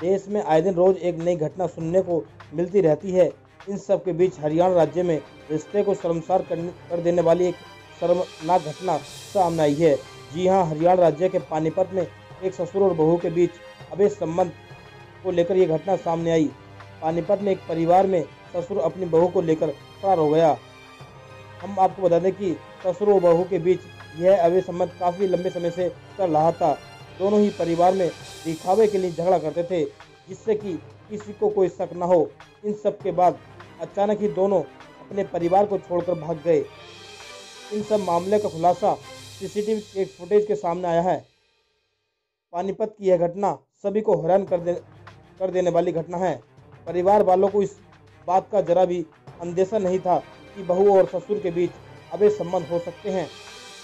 देश में आए दिन रोज एक नई घटना सुनने को मिलती रहती है। इन सब के बीच हरियाणा राज्य में रिश्ते को शर्मसार कर देने वाली एक शर्मनाक घटना सामने आई है। जी हाँ, हरियाणा राज्य के पानीपत में एक ससुर और बहू के बीच अवैध संबंध को लेकर ये घटना सामने आई। पानीपत में एक परिवार में ससुर अपनी बहू को लेकर फरार हो गया। हम आपको बता दें कि ससुर और बहू के बीच यह अवैध संबंध काफी लंबे समय से चल रहा था। दोनों ही परिवार में दिखावे के लिए झगड़ा करते थे, जिससे कि किसी को कोई शक न हो। इन सब के बाद अचानक ही दोनों अपने परिवार को छोड़कर भाग गए। इन सब मामले का खुलासा सीसीटीवी के फुटेज के सामने आया है। पानीपत की यह घटना सभी को हैरान कर देने वाली घटना है। परिवार वालों को इस बात का जरा भी अंदेशा नहीं था कि बहू और ससुर के बीच अवैध संबंध हो सकते हैं।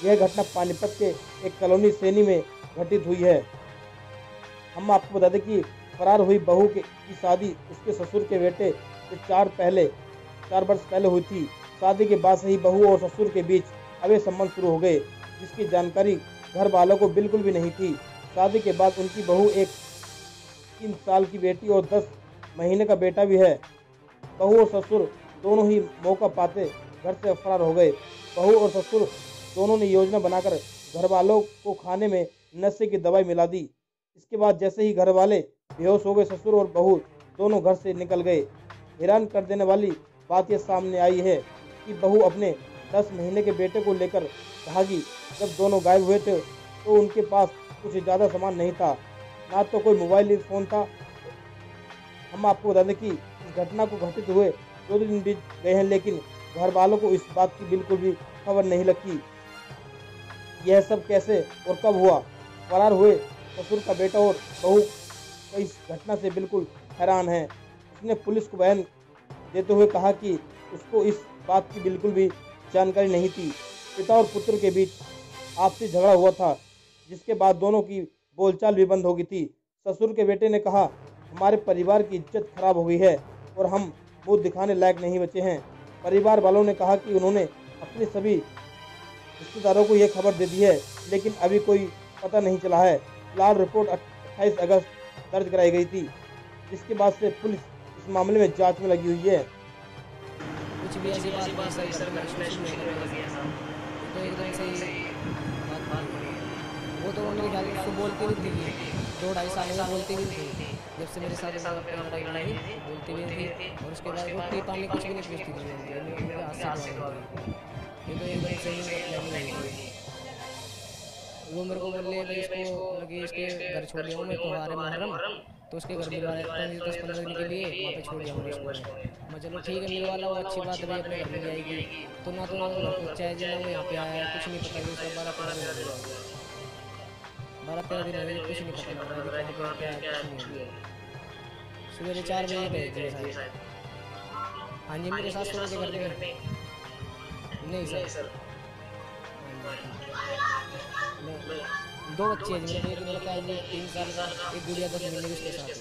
यह घटना पानीपत के एक कॉलोनी सैनी में घटित हुई है। हम आपको बता दें कि फरार हुई बहू की शादी उसके ससुर के बेटे से 4 वर्ष पहले हुई थी। शादी के बाद से ही बहू और ससुर के बीच अवैध संबंध शुरू हो गए, जिसकी जानकारी घर वालों को बिल्कुल भी नहीं थी। शादी के बाद उनकी बहू एक 3 साल की बेटी और 10 महीने का बेटा भी है। बहू और ससुर दोनों ही मौका पाते घर से फरार हो गए। बहू और ससुर दोनों ने योजना बनाकर घर वालों को खाने में नशे की दवाई मिला दी। इसके बाद जैसे ही घर वाले बेहोश हो गए, ससुर और बहू दोनों घर से निकल गए। हैरान कर देने वाली बात यह सामने आई है कि बहू अपने 10 महीने के बेटे को लेकर भागी। जब दोनों गायब हुए थे तो उनके पास कुछ ज़्यादा सामान नहीं था, ना तो कोई मोबाइल फ़ोन था। हम आपको बता दें कि इस घटना को घटित हुए 2 दिन बीत गए हैं, लेकिन घर वालों को इस बात की बिल्कुल भी खबर नहीं लगी। यह सब कैसे और कब हुआ? फरार हुए ससुर का बेटा और बहू इस घटना से बिल्कुल हैरान है। उसने पुलिस को बयान देते हुए कहा कि उसको इस बात की बिल्कुल भी जानकारी नहीं थी। पिता और पुत्र के बीच आपसी झगड़ा हुआ था, जिसके बाद दोनों की बोलचाल भी बंद हो गई थी। ससुर के बेटे ने कहा, हमारे परिवार की इज्जत खराब हो गई है और हम मुंह दिखाने लायक नहीं बचे हैं। परिवार वालों ने कहा कि उन्होंने अपने सभी रिश्तेदारों को यह खबर दे दी है, लेकिन अभी कोई पता नहीं चला है। फिलहाल रिपोर्ट 28 अगस्त दर्ज कराई गई थी, जिसके बाद से पुलिस इस मामले में जांच में लगी हुई है। कुछ भी ऐसी बात नहीं सर, तो एकदम से बात वो तो उन्होंने ख्याल उसको बोलती भी थी, 2-2.5 साल में बोलती भी थी। जब से मेरे साथ लड़ाई बोलती भी थी, और उसके बाद रोटी पानी कुछ भी नहीं पूछती थी। ये तो एकदम से ही वो मेरे को बोले भाई इसको लगी इसके घर छोड़ दिया मैं तुम्हारे मुहर्रम, तो उसके घर मिलवा देता हूँ 10-15 दिन के लिए, वहाँ पे छोड़ दिया मैंने इसको। मैं चलो ठीक है मिलवा लो, अच्छी बात है भाई, अपने घर मिल जाएगी। तो ना तो चाहे जिला वो यहाँ पे आया कुछ नहीं पता, उसका 12-13 दिन हो गए, कुछ नहीं पता क्या है। सवेरे 4 बजे गए थे शायद। हाँ जी, मेरे सास ससुर के घर पे नहीं सर, 2 बच्चे हैं, मेरे एक लड़का है 3 साल का, एक गुड़िया 10 महीने की उसके साथ है।